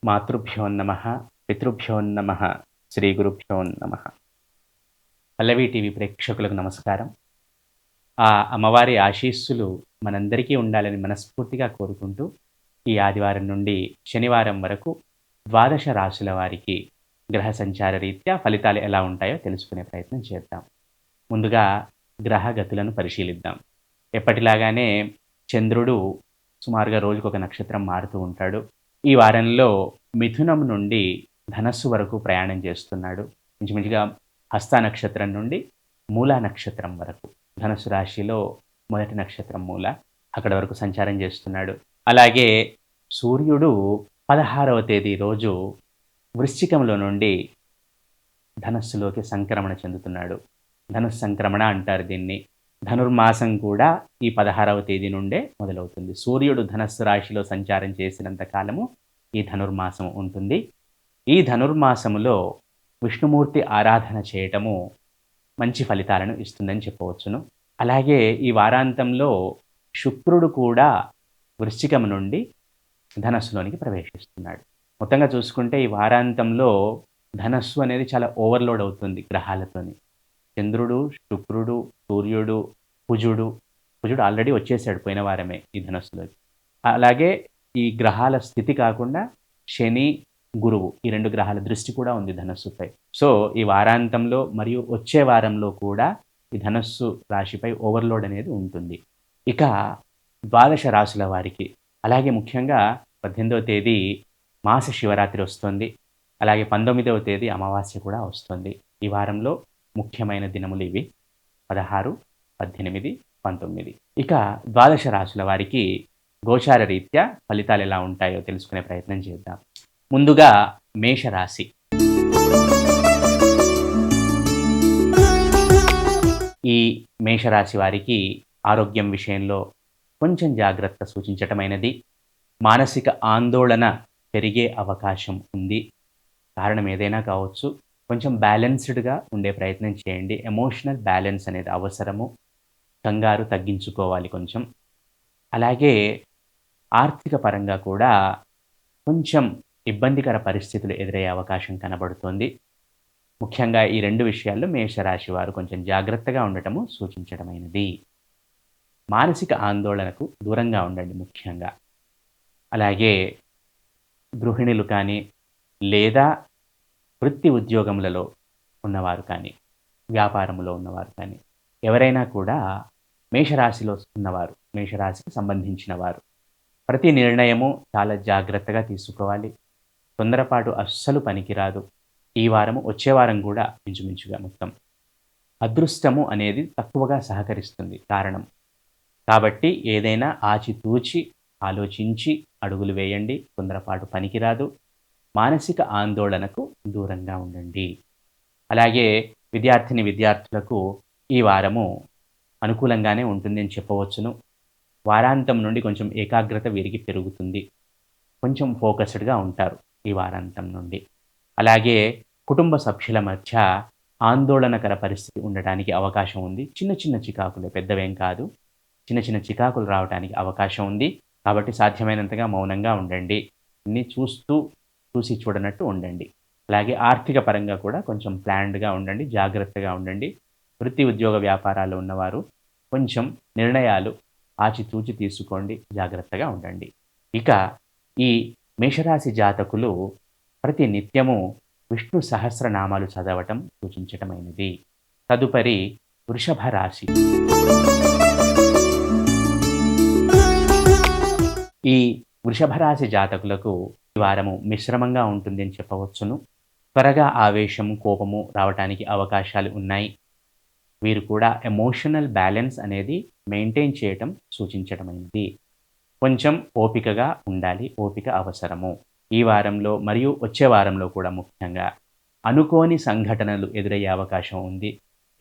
మాతృభ్యో నమః, పితృభ్యో నమః, శ్రీ గురుభ్యో నమః. పల్లవి టీవీ ప్రేక్షకులకు నమస్కారం. ఆ అమ్మవారి ఆశీస్సులు మనందరికీ ఉండాలని మనస్ఫూర్తిగా కోరుకుంటూ, ఈ ఆదివారం నుండి శనివారం వరకు ద్వాదశ రాశుల వారికి గ్రహ సంచార రీత్యా ఫలితాలు ఎలా ఉంటాయో తెలుసుకునే ప్రయత్నం చేద్దాం. ముందుగా గ్రహ గతులను పరిశీలిద్దాం. ఎప్పటిలాగానే చంద్రుడు సుమారుగా రోజుకొక నక్షత్రం మారుతూ ఉంటాడు. ఈ వారంలో మిథునం నుండి ధనస్సు వరకు ప్రయాణం చేస్తున్నాడు. ఇంచుమించుగా హస్త నక్షత్రం నుండి మూలా నక్షత్రం వరకు, ధనుసు రాశిలో మొదటి నక్షత్రం మూల, అక్కడ వరకు సంచారం చేస్తున్నాడు. అలాగే సూర్యుడు 16వ తేదీ రోజు వృశ్చికంలో నుండి ధనస్సులోకి సంక్రమణ చెందుతున్నాడు. ధనుస్సు సంక్రమణ అంటారు దీన్ని. ధనుర్మాసం కూడా ఈ 16వ తేదీ నుండే మొదలవుతుంది. సూర్యుడు ధనస్సు రాశిలో సంచారం చేసినంత కాలము ఈ ధనుర్మాసం ఉంటుంది. ఈ ధనుర్మాసములో విష్ణుమూర్తి ఆరాధన చేయటము మంచి ఫలితాలను ఇస్తుందని చెప్పవచ్చును. అలాగే ఈ వారాంతంలో శుక్రుడు కూడా వృశ్చికం నుండి ధనస్సులోనికి ప్రవేశిస్తున్నాడు. మొత్తంగా చూసుకుంటే ఈ వారాంతంలో ధనస్సు అనేది చాలా ఓవర్లోడ్ అవుతుంది గ్రహాలతోని. చంద్రుడు, శుక్రుడు, సూర్యుడు, కుజుడు ఆల్రెడీ వచ్చేసాడు పోయిన వారమే ఈ ధనస్సులోకి. అలాగే ఈ గ్రహాల స్థితి కాకుండా శని, గురువు, ఈ 2 గ్రహాల దృష్టి కూడా ఉంది ధనస్సుపై. సో ఈ వారాంతంలో మరియు వచ్చే వారంలో కూడా ఈ ధనస్సు రాశిపై ఓవర్లోడ్ అనేది ఉంటుంది. ఇక ద్వాదశ రాశుల వారికి, అలాగే ముఖ్యంగా 18వ తేదీ మాస శివరాత్రి వస్తుంది. అలాగే 19వ తేదీ అమావాస్య కూడా వస్తుంది. ఈ వారంలో ముఖ్యమైన దినములు ఇవి 16, 18, 19. ఇక ద్వాదశ రాశుల వారికి గోచార రీత్యా ఫలితాలు ఎలా ఉంటాయో తెలుసుకునే ప్రయత్నం చేద్దాం. ముందుగా మేషరాశి. ఈ మేషరాశి వారికి ఆరోగ్యం విషయంలో కొంచెం జాగ్రత్త సూచించటమైనది. మానసిక ఆందోళన పెరిగే అవకాశం ఉంది. కారణం ఏదైనా కావచ్చు. కొంచెం బ్యాలెన్స్డ్గా ఉండే ప్రయత్నం చేయండి. ఎమోషనల్ బ్యాలెన్స్ అనేది అవసరము. కంగారు తగ్గించుకోవాలి కొంచెం. అలాగే ఆర్థిక పరంగా కూడా కొంచెం ఇబ్బందికర పరిస్థితులు ఎదురయ్యే అవకాశం కనబడుతోంది. ముఖ్యంగా ఈ 2 విషయాల్లో మేషరాశి వారు కొంచెం జాగ్రత్తగా ఉండటము సూచించడమైనది. మానసిక ఆందోళనకు దూరంగా ఉండండి ముఖ్యంగా. అలాగే గృహిణులు కానీ, లేదా వృత్తి ఉద్యోగములలో ఉన్నవారు కానీ, వ్యాపారంలో ఉన్నవారు కానీ, ఎవరైనా కూడా మేషరాశిలో ఉన్నవారు, మేషరాశికి సంబంధించిన వారు ప్రతి నిర్ణయము చాలా జాగ్రత్తగా తీసుకోవాలి. తొందరపాటు అస్సలు పనికిరాదు. ఈ వారము వచ్చే వారం కూడా ఇంచుమించుగా మొత్తం అదృష్టము అనేది తక్కువగా సహకరిస్తుంది కారణం. కాబట్టి ఏదైనా ఆచితూచి ఆలోచించి అడుగులు వేయండి. తొందరపాటు పనికిరాదు. మానసిక ఆందోళనకు దూరంగా ఉండండి. అలాగే విద్యార్థులకు ఈ వారము అనుకూలంగానే ఉంటుంది అని చెప్పవచ్చును. వారాంతం నుండి కొంచెం ఏకాగ్రత వీరికి పెరుగుతుంది. కొంచెం ఫోకస్డ్గా ఉంటారు ఈ వారాంతం నుండి. అలాగే కుటుంబ సభ్యుల మధ్య ఆందోళనకర పరిస్థితి ఉండటానికి అవకాశం ఉంది. చిన్న చిన్న చికాకులు, పెద్దవేం కాదు, చిన్న చిన్న చికాకులు రావడానికి అవకాశం ఉంది. కాబట్టి సాధ్యమైనంతగా మౌనంగా ఉండండి. అన్నీ చూసి చూడనట్టు ఉండండి. అలాగే ఆర్థిక పరంగా కూడా కొంచెం ప్లాన్డ్గా ఉండండి, జాగ్రత్తగా ఉండండి. వృత్తి ఉద్యోగ వ్యాపారాలు ఉన్నవారు కొంచెం నిర్ణయాలు ఆచితూచి తీసుకోండి, జాగ్రత్తగా ఉండండి. ఇక ఈ మేషరాశి జాతకులు ప్రతి నిత్యము విష్ణు సహస్రనామాలు చదవటం సూచించటమైనది. తదుపరి వృషభ రాశి. ఈ వృషభ రాశి జాతకులకు ఈ వారము మిశ్రమంగా ఉంటుంది అని చెప్పవచ్చును. త్వరగా ఆవేశము, కోపము రావటానికి అవకాశాలు ఉన్నాయి. వీరు కూడా ఎమోషనల్ బ్యాలెన్స్ అనేది మెయింటైన్ చేయటం సూచించటమైనది. కొంచెం ఓపికగా ఉండాలి. ఓపిక అవసరము. ఈ వారంలో మరియు వచ్చే వారంలో కూడా ముఖ్యంగా అనుకోని సంఘటనలు ఎదురయ్యే అవకాశం ఉంది.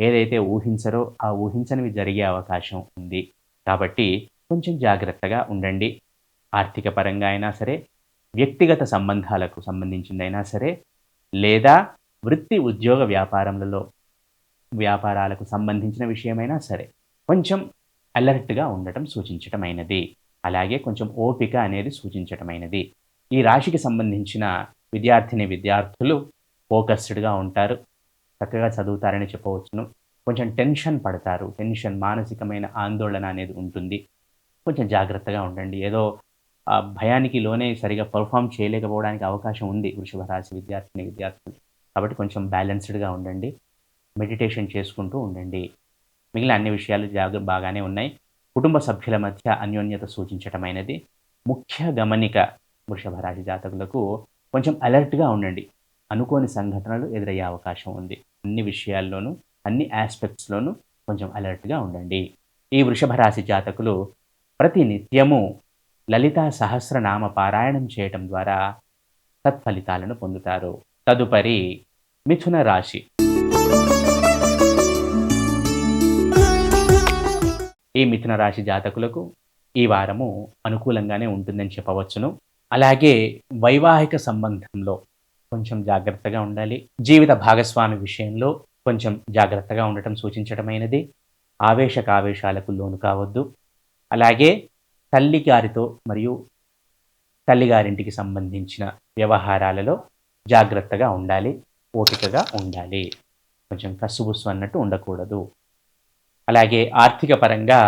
ఏదైతే ఊహించరో ఆ ఊహించనివి జరిగే అవకాశం ఉంది. కాబట్టి కొంచెం జాగ్రత్తగా ఉండండి. ఆర్థిక పరంగా అయినా సరే, వ్యక్తిగత సంబంధాలకు సంబంధించిందైనా సరే, లేదా వృత్తి ఉద్యోగ వ్యాపారాలకు సంబంధించిన విషయమైనా సరే కొంచెం అలర్ట్గా ఉండటం సూచించటమైనది. అలాగే కొంచెం ఓపిక అనేది సూచించటమైనది. ఈ రాశికి సంబంధించిన విద్యార్థులు ఫోకస్డ్‌గా ఉంటారు. చక్కగా చదువుతారని చెప్పవచ్చును. కొంచెం టెన్షన్ పడతారు. మానసికమైన ఆందోళన అనేది ఉంటుంది. కొంచెం జాగ్రత్తగా ఉండండి. ఏదో భయానికి లోనై సరిగ్గా పెర్ఫార్మ్ చేయలేకపోవడానికి అవకాశం ఉంది వృషభ రాశి విద్యార్థులు. కాబట్టి కొంచెం బ్యాలెన్స్డ్‌గా ఉండండి. మెడిటేషన్ చేసుకుంటూ ఉండండి. మిగిలిన అన్ని విషయాలు బాగానే ఉన్నాయి. కుటుంబ సభ్యుల మధ్య అన్యోన్యత సూచించటమైనది. ముఖ్య గమనిక వృషభ రాశి జాతకులకు కొంచెం అలర్ట్‌గా ఉండండి. అనుకోని సంఘటనలు ఎదురయ్యే అవకాశం ఉంది. అన్ని విషయాల్లోనూ, అన్ని యాస్పెక్ట్స్‌లోనూ కొంచెం అలర్ట్‌గా ఉండండి. ఈ వృషభ రాశి జాతకులు ప్రతి నిత్యము లలితా సహస్రనామ పారాయణం చేయటం ద్వారా సత్ఫలితాలను పొందుతారు. తదుపరి మిథున రాశి. ఈ మిథున రాశి జాతకులకు ఈ వారము అనుకూలంగానే ఉంటుందని చెప్పవచ్చును. అలాగే వైవాహిక సంబంధంలో కొంచెం జాగ్రత్తగా ఉండాలి. జీవిత భాగస్వామి విషయంలో కొంచెం జాగ్రత్తగా ఉండటం సూచించటమైనది. ఆవేశాలకు లోను కావద్దు. అలాగే తల్లిగారితో మరియు తల్లిగారింటికి సంబంధించిన వ్యవహారాలలో జాగ్రత్తగా ఉండాలి. ఓపికగా ఉండాలి. కొంచెం కసుబుస్సు అన్నట్టు ఉండకూడదు. అలాగే ఆర్థిక పరంగా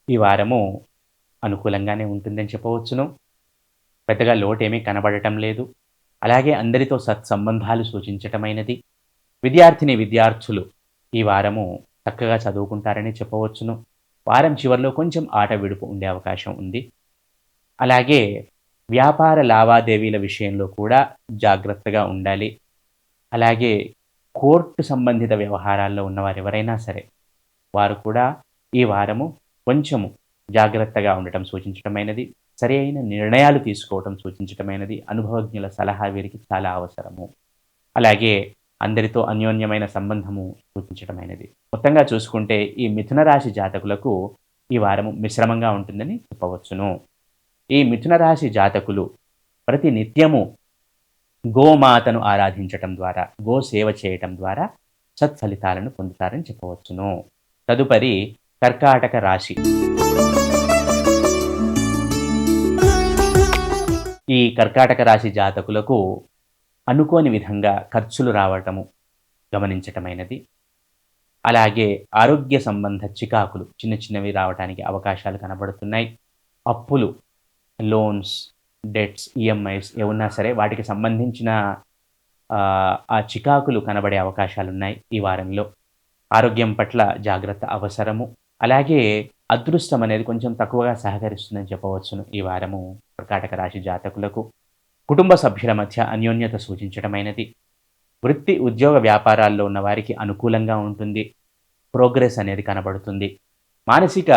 ఈ వారము అనుకూలంగానే ఉంటుందని చెప్పవచ్చును. పెద్దగా లోటేమీ కనబడటం లేదు. అలాగే అందరితో సత్సంబంధాలు సూచించటమైనది. విద్యార్థులు ఈ వారము చక్కగా చదువుకుంటారని చెప్పవచ్చును. వారం చివరిలో కొంచెం ఆట విడుపు ఉండే అవకాశం ఉంది. అలాగే వ్యాపార లావాదేవీల విషయంలో కూడా జాగ్రత్తగా ఉండాలి. అలాగే కోర్టు సంబంధిత వ్యవహారాల్లో ఉన్నవారు ఎవరైనా సరే వారు కూడా ఈ వారము కొంచెము జాగ్రత్తగా ఉండటం సూచించటమైనది. సరి అయిన నిర్ణయాలు తీసుకోవటం సూచించటమైనది. అనుభవజ్ఞుల సలహా వీరికి చాలా అవసరము. అలాగే అందరితో అన్యోన్యమైన సంబంధము సూచించటమైనది. మొత్తంగా చూసుకుంటే ఈ మిథున రాశి జాతకులకు ఈ వారము మిశ్రమంగా ఉంటుందని చెప్పవచ్చును. ఈ మిథున రాశి జాతకులు ప్రతి నిత్యము గోమాతను ఆరాధించటం ద్వారా, గో సేవ చేయటం ద్వారా సత్ఫలితాలను పొందుతారని చెప్పవచ్చును. తదుపరి కర్కాటక రాశి. ఈ కర్కాటక రాశి జాతకులకు అనుకోని విధంగా ఖర్చులు రావటము గమనించటమైనది. అలాగే ఆరోగ్య సంబంధ చికాకులు చిన్నవి రావడానికి అవకాశాలు కనబడుతున్నాయి. అప్పులు, లోన్స్, డెట్స్, ఈఎంఐస్ ఏమున్నా సరే వాటికి సంబంధించిన ఆ చికాకులు కనబడే అవకాశాలున్నాయి ఈ వారంలో. ఆరోగ్యం పట్ల జాగ్రత్త అవసరము. అలాగే అదృష్టం అనేది కొంచెం తక్కువగా సహకరిస్తుందని చెప్పవచ్చును ఈ వారము కర్కాటక రాశి జాతకులకు. కుటుంబ సభ్యుల మధ్య అన్యోన్యత సూచించటమైనది. వృత్తి, ఉద్యోగ వ్యాపారాల్లో ఉన్న వారికి అనుకూలంగా ఉంటుంది. ప్రోగ్రెస్ అనేది కనబడుతుంది. మానసిక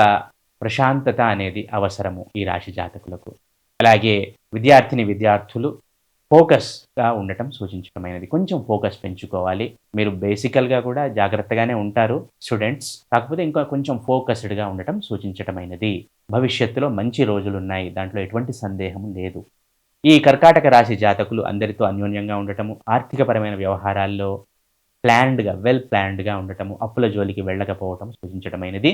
ప్రశాంతత అనేది అవసరము ఈ రాశి జాతకులకు. అలాగే విద్యార్థులు ఫోకస్గా ఉండటం సూచించటమైనది. కొంచెం ఫోకస్ పెంచుకోవాలి. మీరు బేసికల్గా కూడా జాగ్రత్తగానే ఉంటారు స్టూడెంట్స్. కాకపోతే ఇంకా కొంచెం ఫోకస్డ్గా ఉండటం సూచించటమైనది. భవిష్యత్తులో మంచి రోజులున్నాయి. దాంట్లో ఎటువంటి సందేహం లేదు. ఈ కర్కాటక రాశి జాతకులు అందరితో అన్యోన్యంగా ఉండటము, ఆర్థికపరమైన వ్యవహారాల్లో వెల్ ప్లాన్డ్గా ఉండటము, అప్పుల జోలికి వెళ్ళకపోవటం సూచించటమైనది.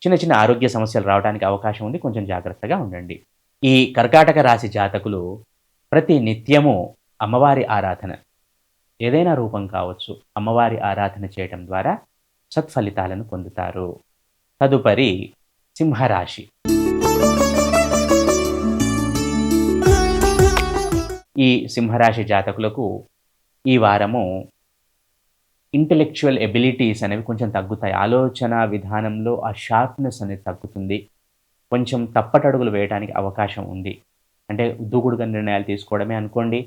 చిన్న ఆరోగ్య సమస్యలు రావడానికి అవకాశం ఉంది. కొంచెం జాగ్రత్తగా ఉండండి. ఈ కర్కాటక రాశి జాతకులు ప్రతి నిత్యము అమ్మవారి ఆరాధన, ఏదైనా రూపం కావచ్చు, అమ్మవారి ఆరాధన చేయటం ద్వారా సత్ఫలితాలను పొందుతారు. తదుపరి సింహరాశి. ఈ సింహరాశి జాతకులకు ఈ వారము ఇంటెలెక్చువల్ ఎబిలిటీస్ అనేవి కొంచెం తగ్గుతాయి. ఆలోచన విధానంలో ఆ షార్ప్నెస్ అనేది తగ్గుతుంది. కొంచెం తప్పటడుగులు వేయడానికి అవకాశం ఉంది. అంటే దూకుడుగా నిర్ణయాలు తీసుకోవడమే అనుకోండి,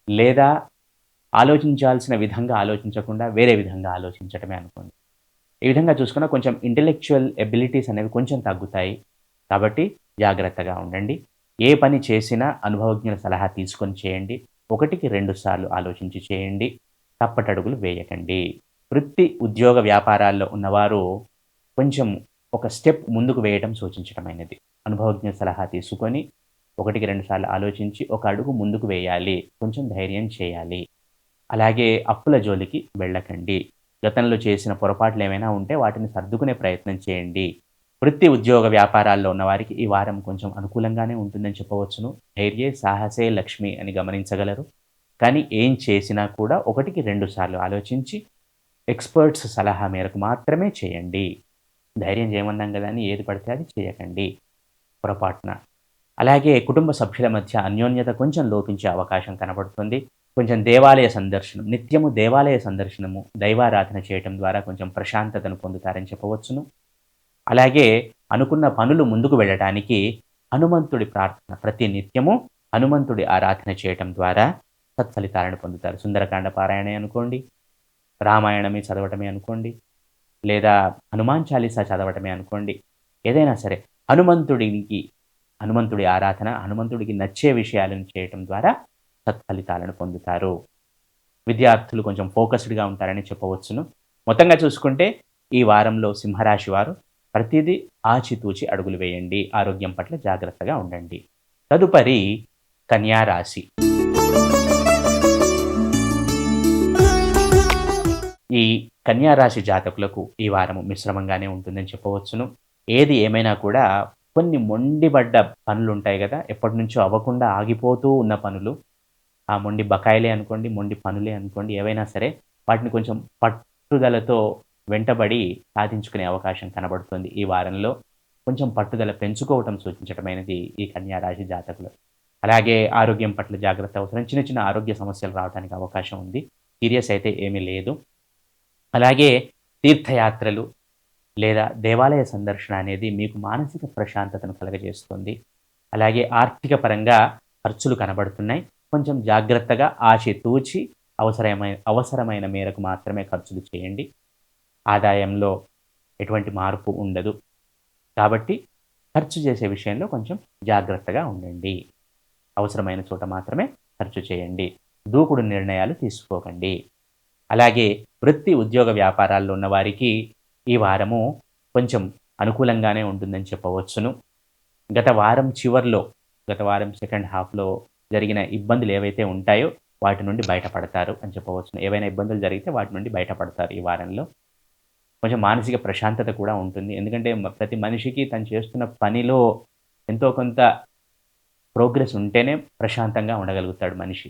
లేదా ఆలోచించాల్సిన విధంగా ఆలోచించకుండా వేరే విధంగా ఆలోచించడమే అనుకోండి. ఈ విధంగా చూసుకున్నా కొంచెం ఇంటెలెక్చువల్ ఎబిలిటీస్ అనేవి కొంచెం తగ్గుతాయి. కాబట్టి జాగ్రత్తగా ఉండండి. ఏ పని చేసినా అనుభవజ్ఞుల సలహా తీసుకొని చేయండి. 1కి 2 సార్లు ఆలోచించి చేయండి. తప్పటడుగులు వేయకండి. వృత్తి, ఉద్యోగ వ్యాపారాల్లో ఉన్నవారు కొంచెం ఒక స్టెప్ ముందుకు వేయటం సూచించటమైనది. అనుభవజ్ఞ సలహా తీసుకొని 1కి 2 సార్లు ఆలోచించి ఒక అడుగు ముందుకు వేయాలి. కొంచెం ధైర్యం చేయాలి. అలాగే అప్పుల జోలికి వెళ్ళకండి. గతంలో చేసిన పొరపాట్లు ఏమైనా ఉంటే వాటిని సర్దుకునే ప్రయత్నం చేయండి. వృత్తి, ఉద్యోగ, వ్యాపారాల్లో ఉన్నవారికి ఈ వారం కొంచెం అనుకూలంగానే ఉంటుందని చెప్పవచ్చును. ధైర్యే సాహసే లక్ష్మి అని గమనించగలరు. కానీ ఏం చేసినా కూడా 1కి 2 సార్లు ఆలోచించి ఎక్స్‌పర్ట్స్ సలహా మేరకు మాత్రమే చేయండి. ధైర్యం చేయమన్నాం గదా అని ఏది పడితే అది చేయకండి పొరపాటున. అలాగే కుటుంబ సభ్యుల మధ్య అన్యోన్యత కొంచెం లోపించే అవకాశం కనబడుతుంది. కొంచెం దేవాలయ సందర్శనం, నిత్యము దేవాలయ సందర్శనము, దైవారాధన చేయటం ద్వారా కొంచెం ప్రశాంతతను పొందుతారని చెప్పవచ్చును. అలాగే అనుకున్న పనులు ముందుకు వెళ్ళటానికి హనుమంతుడి ప్రార్థన, ప్రతి నిత్యము హనుమంతుడి ఆరాధన చేయటం ద్వారా సత్ఫలితాలను పొందుతారు. సుందరకాండ పారాయణే అనుకోండి, రామాయణమే చదవటమే అనుకోండి, లేదా హనుమాన్ చాలీసా చదవటమే అనుకోండి. ఏదైనా సరే హనుమంతుడి ఆరాధన, హనుమంతుడికి నచ్చే విషయాలను చేయటం ద్వారా సత్ఫలితాలను పొందుతారు. విద్యార్థులు కొంచెం ఫోకస్డ్‌గా ఉంటారని చెప్పవచ్చును. మొత్తంగా చూసుకుంటే ఈ వారంలో సింహరాశి వారు ప్రతిదీ ఆచితూచి అడుగులు వేయండి. ఆరోగ్యం పట్ల జాగ్రత్తగా ఉండండి. తదుపరి కన్యా రాశి. ఈ కన్యా రాశి జాతకులకు ఈ వారము మిశ్రమంగానే ఉంటుందని చెప్పవచ్చును. ఏది ఏమైనా కూడా కొన్ని మొండిబడ్డ పనులుంటాయి గదా! ఎప్పటినుంచో అవ్వకుండా ఆగిపోతూ ఉన్న పనులు, ఆ మొండి బకాయిలే అనుకోండి, మొండి పనులే అనుకోండి, ఏవైనా సరే వాటిని కొంచెం పట్టుదలతో వెంటబడి సాధించుకునే అవకాశం కనబడుతుంది ఈ వారంలో. కొంచెం పట్టుదల పెంచుకోవటం సూచించటమైనది ఈ కన్యా రాశి జాతకులు. అలాగే ఆరోగ్యం పట్ల జాగ్రత్త అవసరం. చిన్న చిన్న ఆరోగ్య సమస్యలు రావడానికి అవకాశం ఉంది. సీరియస్ అయితే ఏమీ లేదు. అలాగే తీర్థయాత్రలు లేదా దేవాలయ సందర్శన అనేది మీకు మానసిక ప్రశాంతతను కలుగజేస్తుంది. అలాగే ఆర్థిక పరంగా ఖర్చులు కనబడుతున్నాయి. కొంచెం జాగ్రత్తగా ఆచితూచి అవసరమైన మేరకు మాత్రమే ఖర్చులు చేయండి. ఆదాయంలో ఎటువంటి మార్పు ఉండదు. కాబట్టి ఖర్చు చేసే విషయంలో కొంచెం జాగ్రత్తగా ఉండండి. అవసరమైన చోట మాత్రమే ఖర్చు చేయండి. దూకుడు నిర్ణయాలు తీసుకోకండి. అలాగే వృత్తి, ఉద్యోగ, వ్యాపారాల్లో ఉన్నవారికి ఈ వారము కొంచెం అనుకూలంగానే ఉంటుందని చెప్పవచ్చును. గత వారం సెకండ్ హాఫ్‌లో జరిగిన ఇబ్బందులు ఏవైతే ఉంటాయో వాటి నుండి బయటపడతారు అని చెప్పవచ్చును. ఏవైనా ఇబ్బందులు జరిగితే వాటి నుండి బయటపడతారు ఈ వారంలో. కొంచెం మానసిక ప్రశాంతత కూడా ఉంటుంది. ఎందుకంటే ప్రతి మనిషికి తను చేస్తున్న పనిలో ఎంతో కొంత ప్రోగ్రెస్ ఉంటేనే ప్రశాంతంగా ఉండగలుగుతాడు మనిషి.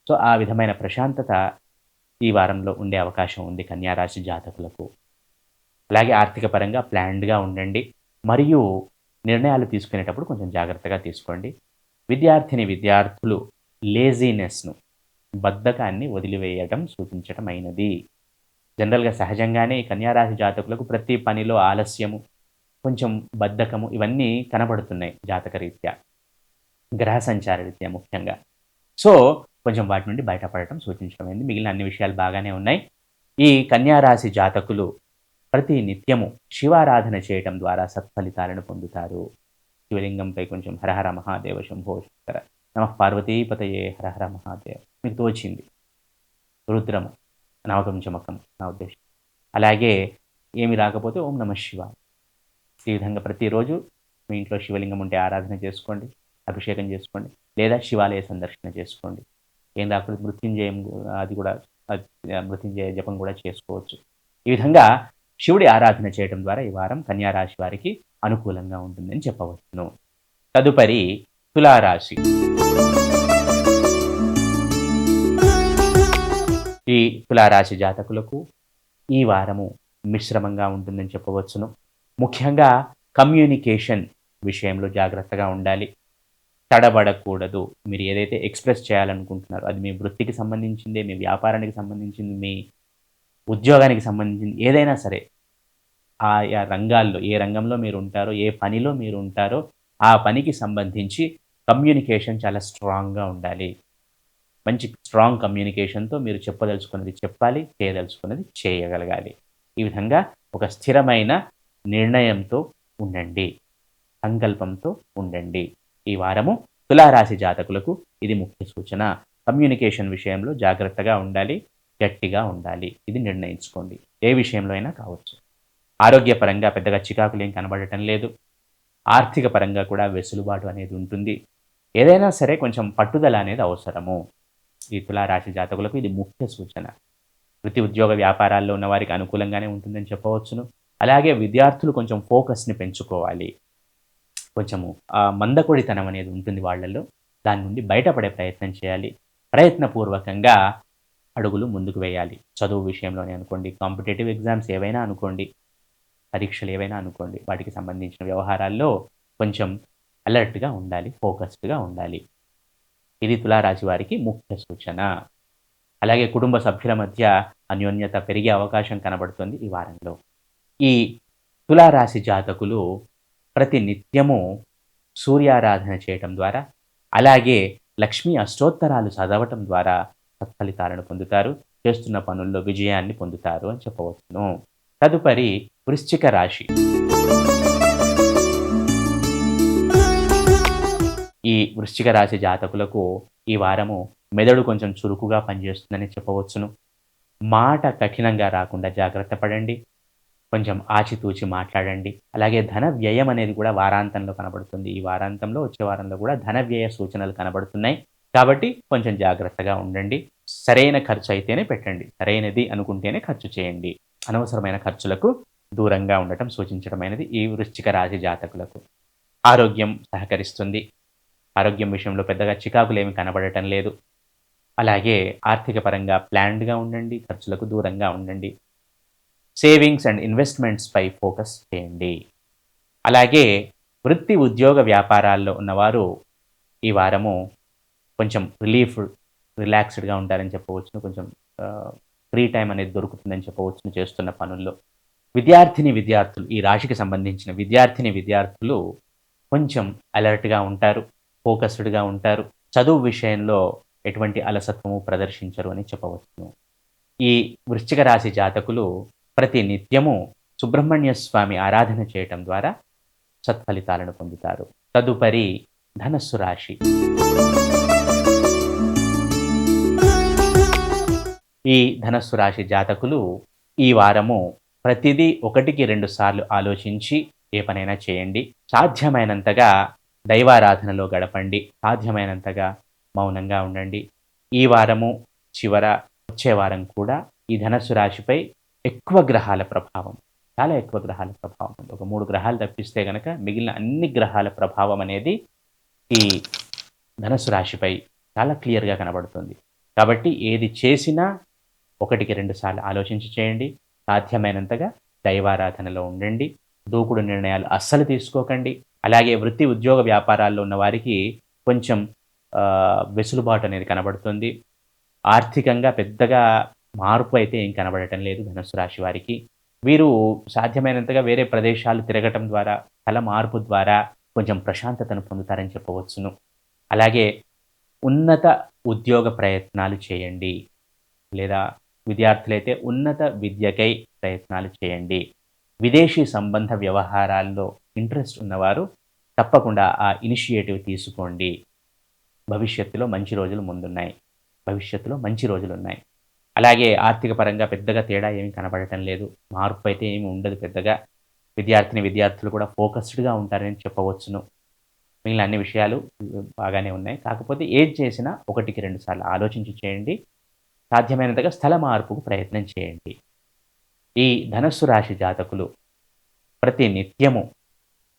సో, ఆ విధమైన ప్రశాంతత ఈ వారంలో ఉండే అవకాశం ఉంది కన్యా రాశి జాతకులకు. అలాగే ఆర్థిక పరంగా ప్లాన్డ్‌గా ఉండండి. మరియు నిర్ణయాలు తీసుకునేటప్పుడు కొంచెం జాగ్రత్తగా తీసుకోండి. విద్యార్థులు లేజీనెస్‌ను, బద్ధకాన్ని వదిలివేయడం సూచించటమైనది. జనరల్‌గా సహజంగానే ఈ కన్యా రాశి జాతకులకు ప్రతి పనిలో ఆలస్యము, కొంచెం బద్ధకము ఇవన్నీ కనబడుతున్నాయి జాతకరీత్యా. గ్రహ సంచార రీత్యా ముఖ్యంగా. సో, కొంచెం వాటి నుండి బయటపడటం సూచించడమైంది. మిగిలిన అన్ని విషయాలు బాగానే ఉన్నాయి. ఈ కన్యా రాశి జాతకులు ప్రతి నిత్యము శివారాధన చేయటం ద్వారా సత్ఫలితాలను పొందుతారు. శివలింగంపై కొంచెం హరహర మహాదేవ శంభో శంకర, నమః పార్వతీపతయే హరహర మహాదేవ మీకు తోచింది. రుద్రము, నవకంచమకం నా ఉద్దేశం. అలాగే ఏమి రాకపోతే ఓం నమః శివాయ. ఈ విధంగా ప్రతిరోజు మీ ఇంట్లో శివలింగం ఉంటే ఆరాధన చేసుకోండి, అభిషేకం చేసుకోండి, లేదా శివాలయ సందర్శన చేసుకోండి. ఏం రాకపోతే మృత్యుంజయం అది కూడా మృత్యుంజయ జపం కూడా చేసుకోవచ్చు. ఈ విధంగా శివుడి ఆరాధన చేయడం ద్వారా ఈ వారం కన్యా రాశి వారికి అనుకూలంగా ఉంటుందని చెప్పవచ్చును. తదుపరి తులారాశి. ఈ తులారాశి జాతకులకు ఈ వారము మిశ్రమంగా ఉంటుందని చెప్పవచ్చును. ముఖ్యంగా కమ్యూనికేషన్ విషయంలో జాగ్రత్తగా ఉండాలి. తడబడకూడదు. మీరు ఏదైతే ఎక్స్‌ప్రెస్ చేయాలనుకుంటున్నారో అది మీ వృత్తికి సంబంధించిందే, మీ వ్యాపారానికి సంబంధించింది, మీ ఉద్యోగానికి సంబంధించింది ఏదైనా సరే, ఆయా రంగాల్లో ఏ రంగంలో మీరుంటారో, ఏ పనిలో మీరుంటారో ఆ పనికి సంబంధించి కమ్యూనికేషన్ చాలా స్ట్రాంగ్‌గా ఉండాలి. మంచి స్ట్రాంగ్ కమ్యూనికేషన్‌తో మీరు చెప్పదలుచుకున్నది చెప్పాలి, చేయదలుచుకున్నది చేయగలగాలి. ఈ విధంగా ఒక స్థిరమైన నిర్ణయంతో ఉండండి. సంకల్పంతో ఉండండి. ఈ వారము తులారాశి జాతకులకు ఇది ముఖ్య సూచన. కమ్యూనికేషన్ విషయంలో జాగ్రత్తగా ఉండాలి, గట్టిగా ఉండాలి. ఇది నిర్ణయించుకోండి. ఏ విషయంలో అయినా కావచ్చు. ఆరోగ్యపరంగా పెద్దగా చికాకులేం కనబడటం లేదు. ఆర్థిక పరంగా కూడా వెసులుబాటు అనేది ఉంటుంది. ఏదైనా సరే కొంచెం పట్టుదల అనేది అవసరము. ఈ తులారాశి జాతకులకు ఇది ముఖ్య సూచన. వృత్తి, ఉద్యోగ, వ్యాపారాల్లో ఉన్న వారికి అనుకూలంగానే ఉంటుందని చెప్పవచ్చును. అలాగే విద్యార్థులు కొంచెం ఫోకస్‌ని పెంచుకోవాలి. కొంచెము మందకొడితనం అనేది ఉంటుంది వాళ్ళలో. దాని నుండి బయటపడే ప్రయత్నం చేయాలి. ప్రయత్నపూర్వకంగా అడుగులు ముందుకు వేయాలి. చదువు విషయంలోనే అనుకోండి, కాంపిటీటివ్ ఎగ్జామ్స్ ఏవైనా అనుకోండి, పరీక్షలు ఏవైనా అనుకోండి, వాటికి సంబంధించిన వ్యవహారాల్లో కొంచెం అలర్ట్‌గా ఉండాలి, ఫోకస్డ్‌గా ఉండాలి. ఇది తులారాశి వారికి ముఖ్య సూచన. అలాగే కుటుంబ సభ్యుల మధ్య అన్యోన్యత పెరిగే అవకాశం కనబడుతుంది ఈ వారంలో. ఈ తులారాశి జాతకులు ప్రతి నిత్యము సూర్యారాధన చేయటం ద్వారా, అలాగే లక్ష్మీ అష్టోత్తరాలు చదవటం ద్వారా సత్ఫలితాలను పొందుతారు. చేస్తున్న పనుల్లో విజయాన్ని పొందుతారు అని చెప్పవచ్చును. తదుపరి వృశ్చిక రాశి. ఈ వృశ్చిక రాశి జాతకులకు ఈ వారము మెదడు కొంచెం చురుకుగా పనిచేస్తుందని చెప్పవచ్చును. మాట కఠినంగా రాకుండా జాగ్రత్త పడండి. కొంచెం ఆచితూచి మాట్లాడండి. అలాగే ధన వ్యయం అనేది కూడా వారాంతంలో కనబడుతుంది. ఈ వారాంతంలో, వచ్చే వారంలో కూడా ధన వ్యయ సూచనలు కనబడుతున్నాయి. కాబట్టి కొంచెం జాగ్రత్తగా ఉండండి. సరైన ఖర్చు అయితేనే పెట్టండి. సరైనది అనుకుంటేనే ఖర్చు చేయండి. అనవసరమైన ఖర్చులకు దూరంగా ఉండటం సూచించడమైనది ఈ వృశ్చిక రాశి జాతకులకు. ఆరోగ్యం సహకరిస్తుంది. ఆరోగ్యం విషయంలో పెద్దగా చికాకులేమి కనబడటం లేదు. అలాగే ఆర్థిక పరంగా ప్లాన్డ్‌గా ఉండండి. ఖర్చులకు దూరంగా ఉండండి. సేవింగ్స్ అండ్ ఇన్వెస్ట్‌మెంట్స్‌పై ఫోకస్ చేయండి. అలాగే వృత్తి, ఉద్యోగ, వ్యాపారాల్లో ఉన్నవారు ఈ వారము కొంచెం రిలాక్స్డ్‌గా ఉంటారని చెప్పవచ్చును. కొంచెం ఫ్రీ టైమ్ అనేది దొరుకుతుందని చెప్పవచ్చును చేస్తున్న పనుల్లో. విద్యార్థులు, ఈ రాశికి సంబంధించిన విద్యార్థులు కొంచెం అలర్ట్‌గా ఉంటారు. ఫోకస్డ్‌గా ఉంటారు. చదువు విషయంలో ఎటువంటి అలసత్వము ప్రదర్శించరు అని చెప్పవచ్చును. ఈ వృశ్చిక రాశి జాతకులు ప్రతి నిత్యము సుబ్రహ్మణ్య స్వామి ఆరాధన చేయటం ద్వారా సత్ఫలితాలను పొందుతారు. తదుపరి ధనస్సు రాశి. ఈ ధనస్సు రాశి జాతకులు ఈ వారము ప్రతిదీ 1-2 సార్లు ఆలోచించి ఏ పనైనా చేయండి. సాధ్యమైనంతగా దైవారాధనలో గడపండి. సాధ్యమైనంతగా మౌనంగా ఉండండి. ఈ వారము చివర వచ్చే వారం కూడా ఈ ధనస్సు రాశిపై ఎక్కువ గ్రహాల ప్రభావం, చాలా ఎక్కువ గ్రహాల ప్రభావం ఉంది. ఒక 3 గ్రహాలు తప్పిస్తే గనక మిగిలిన అన్ని గ్రహాల ప్రభావం అనేది ఈ ధనస్సు రాశిపై చాలా క్లియర్‌గా కనబడుతుంది. కాబట్టి ఏది చేసినా 1-2 సార్లు ఆలోచించి చేయండి. సాధ్యమైనంతగా దైవారాధనలో ఉండండి. దూకుడు నిర్ణయాలు అస్సలు తీసుకోకండి. అలాగే వృత్తి, ఉద్యోగ, వ్యాపారాల్లో ఉన్న వారికి కొంచెం వెసులుబాటు అనేది కనబడుతుంది. ఆర్థికంగా పెద్దగా మార్పు అయితే ఏం కనబడటం లేదు ధనుస్సు రాశి వారికి. వీరు సాధ్యమైనంతగా వేరే ప్రదేశాలు తిరగటం ద్వారా, స్థల మార్పు ద్వారా కొంచెం ప్రశాంతతను పొందుతారని చెప్పవచ్చును. అలాగే ఉన్నత ఉద్యోగ ప్రయత్నాలు చేయండి. లేదా విద్యార్థులైతే ఉన్నత విద్యకై ప్రయత్నాలు చేయండి. విదేశీ సంబంధ వ్యవహారాల్లో ఇంట్రెస్ట్ ఉన్నవారు తప్పకుండా ఆ ఇనిషియేటివ్ తీసుకోండి. భవిష్యత్తులో మంచి రోజులున్నాయి. అలాగే ఆర్థిక పరంగా పెద్దగా తేడా ఏమి కనబడటం లేదు. మార్పు అయితే ఏమి ఉండదు పెద్దగా. విద్యార్థులు కూడా ఫోకస్డ్‌గా ఉంటారని చెప్పవచ్చును. మిగిలిన అన్ని విషయాలు బాగానే ఉన్నాయి. కాకపోతే ఏది చేసినా 1-2 సార్లు ఆలోచించి చేయండి. సాధ్యమైనంతగా స్థల మార్పుకు ప్రయత్నం చేయండి. ఈ ధనస్సు రాశి జాతకులు ప్రతి నిత్యము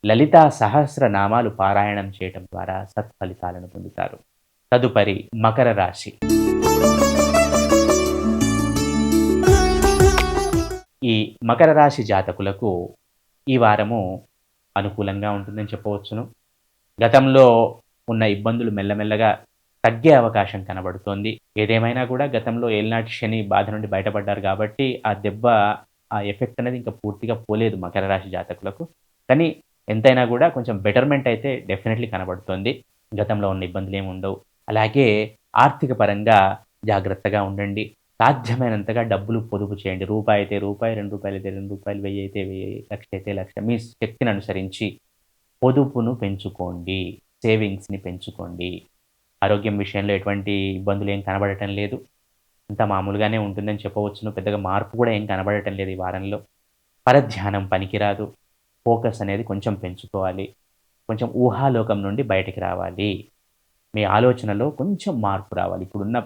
లలితా సహస్రనామాలు పారాయణం చేయటం ద్వారా సత్ఫలితాలను పొందుతారు. తదుపరి మకర రాశి. ఈ మకర రాశి జాతకులకు ఈ వారము అనుకూలంగా ఉంటుందని చెప్పవచ్చును. గతంలో ఉన్న ఇబ్బందులు మెల్లమెల్లగా తగ్గే అవకాశం కనబడుతోంది. ఏదేమైనా కూడా గతంలో ఏలినాటి శని బాధ నుండి బయటపడ్డారు కాబట్టి ఆ ఎఫెక్ట్ అనేది ఇంకా పూర్తిగా పోలేదు మకర రాశి జాతకులకు. కానీ ఎంతైనా కూడా కొంచెం బెటర్‌మెంట్ అయితే డెఫినెట్‌లీ కనబడుతోంది. గతంలో ఉన్న ఇబ్బందులు ఏమి ఉండవు. అలాగే ఆర్థిక పరంగా జాగ్రత్తగా ఉండండి. సాధ్యమైనంతగా డబ్బులు పొదుపు చేయండి. రూపాయి అయితే రూపాయి, రూ. 2 అయితే రూ. 2, 1000 అయితే 1000, లక్ష అయితే లక్ష. మీ శక్తిని అనుసరించి పొదుపును పెంచుకోండి. సేవింగ్స్‌ని పెంచుకోండి. ఆరోగ్యం విషయంలో ఎటువంటి ఇబ్బందులు ఏం కనబడటం లేదు. అంతా మామూలుగానే ఉంటుందని చెప్పవచ్చును. పెద్దగా మార్పు కూడా ఏం కనబడటం లేదు ఈ వారంలో. పరధ్యానం పనికిరాదు. ఫోకస్ అనేది కొంచెం పెంచుకోవాలి. కొంచెం ఊహాలోకం నుండి బయటికి రావాలి. మీ ఆలోచనలో కొంచెం మార్పు రావాలి. ఇప్పుడున్న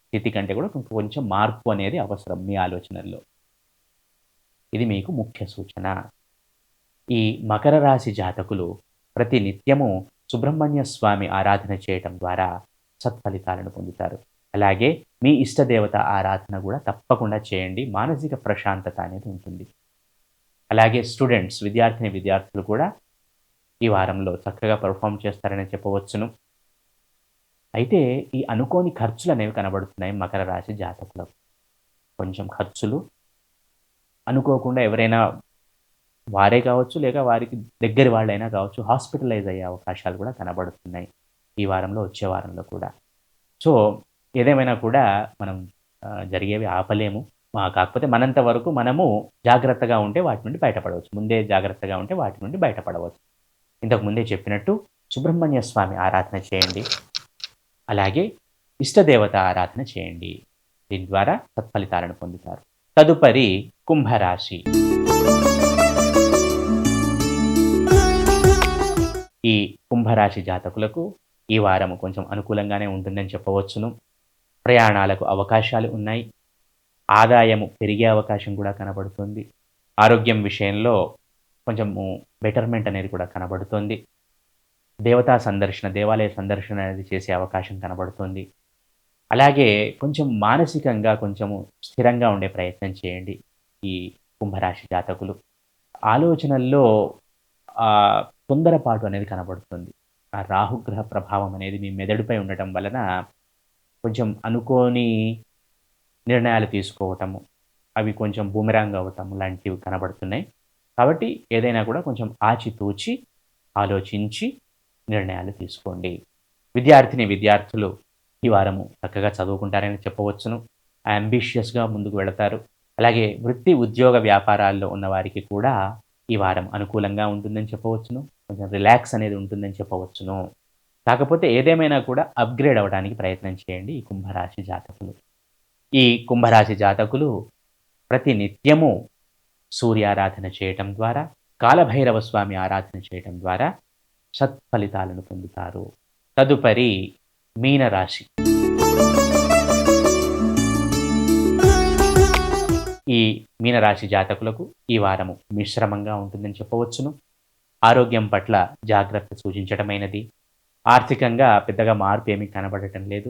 స్థితి కంటే కూడా కొంచెం మార్పు అనేది అవసరం మీ ఆలోచనల్లో. ఇది మీకు ముఖ్య సూచన. ఈ మకర రాశి జాతకులు ప్రతి నిత్యము సుబ్రహ్మణ్య స్వామి ఆరాధన చేయటం ద్వారా సత్ఫలితాలను పొందుతారు. అలాగే మీ ఇష్టదేవత ఆరాధన కూడా తప్పకుండా చేయండి. మానసిక ప్రశాంతత అనేది ఉంటుంది. అలాగే స్టూడెంట్స్, విద్యార్థులు కూడా ఈ వారంలో చక్కగా పెర్ఫార్మ్ చేస్తారని చెప్పవచ్చును. అయితే ఈ అనుకోని ఖర్చులనేవి కనబడుతున్నాయి మకర రాశి జాతకులకు. కొంచెం ఖర్చులు అనుకోకుండా ఎవరైనా వారే కావచ్చు, లేక వారికి దగ్గరి వాళ్ళైనా కావచ్చు, హాస్పిటలైజ్ అయ్యే అవకాశాలు కూడా కనబడుతున్నాయి ఈ వారంలో, వచ్చే వారంలో కూడా. సో, ఏదేమైనా కూడా మనం జరిగేవి ఆపలేము. కాకపోతే మనంత వరకు మనము జాగ్రత్తగా ఉంటే వాటి నుండి బయటపడవచ్చు. ముందే జాగ్రత్తగా ఉంటే వాటి నుండి బయటపడవచ్చు. ఇంతకు ముందే చెప్పినట్టు సుబ్రహ్మణ్య స్వామి ఆరాధన చేయండి. అలాగే ఇష్టదేవత ఆరాధన చేయండి. దీని ద్వారా సత్ఫలితాలను పొందుతారు. తదుపరి కుంభరాశి. ఈ కుంభరాశి జాతకులకు ఈ వారము కొంచెం అనుకూలంగానే ఉంటుందని చెప్పవచ్చును. ప్రయాణాలకు అవకాశాలు ఉన్నాయి. ఆదాయము పెరిగే అవకాశం కూడా కనబడుతుంది. ఆరోగ్యం విషయంలో కొంచెము బెటర్మెంట్ అనేది కూడా కనబడుతుంది. దేవాలయ సందర్శన అనేది చేసే అవకాశం కనబడుతుంది. అలాగే కొంచెం మానసికంగా కొంచెము స్థిరంగా ఉండే ప్రయత్నం చేయండి ఈ కుంభరాశి జాతకులు. ఆలోచనల్లో తొందరపాటు అనేది కనబడుతుంది. ఆ రాహుగ్రహ ప్రభావం అనేది మీ మెదడుపై ఉండటం వలన కొంచెం అనుకోని నిర్ణయాలు తీసుకోవటము, అవి కొంచెం బూమెరాంగ్ అవ్వటం లాంటివి కనబడుతున్నాయి. కాబట్టి ఏదైనా కూడా కొంచెం ఆచితూచి ఆలోచించి నిర్ణయాలు తీసుకోండి. విద్యార్థులు ఈ వారము చక్కగా చదువుకుంటారని చెప్పవచ్చును. అంబిషియస్‌గా ముందుకు వెళతారు. అలాగే వృత్తి, ఉద్యోగ, వ్యాపారాల్లో ఉన్న వారికి కూడా ఈ వారం అనుకూలంగా ఉంటుందని చెప్పవచ్చును. కొంచెం రిలాక్స్ అనేది ఉంటుందని చెప్పవచ్చును. కాకపోతే ఏదేమైనా కూడా అప్‌గ్రేడ్ అవ్వడానికి ప్రయత్నం చేయండి ఈ కుంభరాశి జాతకులు. ఈ కుంభరాశి జాతకులు ప్రతి నిత్యము సూర్యారాధన చేయటం ద్వారా, కాలభైరవ స్వామి ఆరాధన చేయటం ద్వారా సత్ఫలితాలను పొందుతారు. తదుపరి మీనరాశి. ఈ మీనరాశి జాతకులకు ఈ వారము మిశ్రమంగా ఉంటుందని చెప్పవచ్చును. ఆరోగ్యం పట్ల జాగ్రత్త సూచించటమైనది. ఆర్థికంగా పెద్దగా మార్పు ఏమీ కనబడటం లేదు.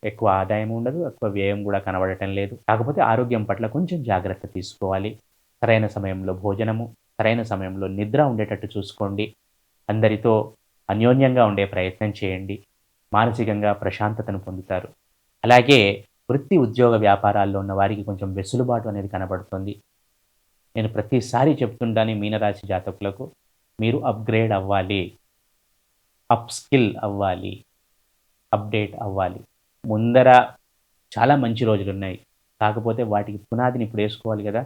ఎక్కువ ఆదాయం ఉండదు, ఎక్కువ వ్యయం కూడా కనబడటం లేదు. కాకపోతే ఆరోగ్యం పట్ల కొంచెం జాగ్రత్త తీసుకోవాలి. సరైన సమయంలో భోజనము, సరైన సమయంలో నిద్ర ఉండేటట్టు చూసుకోండి. అందరితో అన్యోన్యంగా ఉండే ప్రయత్నం చేయండి. మానసికంగా ప్రశాంతతను పొందుతారు. అలాగే వృత్తి, ఉద్యోగ, వ్యాపారాల్లో ఉన్న వారికి కొంచెం వెసులుబాటు అనేది కనబడుతుంది. నేను ప్రతిసారి చెప్తుంటాను మీనరాశి జాతకులకు, మీరు అప్‌గ్రేడ్ అవ్వాలి, అప్‌స్కిల్ అవ్వాలి, అప్‌డేట్ అవ్వాలి. ముందర చాలా మంచి రోజులున్నాయి. కాకపోతే వాటికి పునాదిని ఇప్పుడు వేసుకోవాలి కదా!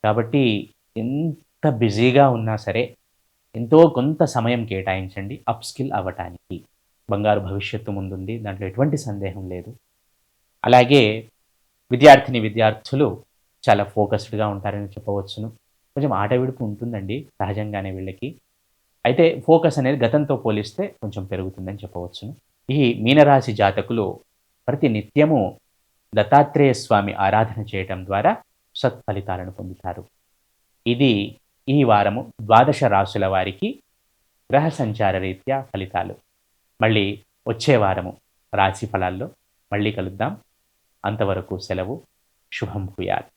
కాబట్టి ఎంత బిజీగా ఉన్నా సరే ఎంతో కొంత సమయం కేటాయించండి అప్‌స్కిల్ అవ్వటానికి. బంగారు భవిష్యత్తు ముందుంది. దాంట్లో ఎటువంటి సందేహం లేదు. అలాగే విద్యార్థులు చాలా ఫోకస్డ్‌గా ఉంటారని చెప్పవచ్చును. కొంచెం ఆట విడుపు ఉంటుందండి సహజంగానే వీళ్ళకి. అయితే ఫోకస్ అనేది గతంతో పోలిస్తే కొంచెం పెరుగుతుందని చెప్పవచ్చును. ఈ మీనరాశి జాతకులు ప్రతి నిత్యము దత్తాత్రేయ స్వామి ఆరాధన చేయటం ద్వారా సత్ఫలితాలను పొందుతారు. ఇది ఈ వారము 12 రాశుల వారికి గ్రహ సంచార రీత్యా ఫలితాలు. మళ్ళీ వచ్చే వారము రాశి ఫలాల్లో మళ్ళీ కలుద్దాం. అంతవరకు సెలవు. శుభం భూయాత్.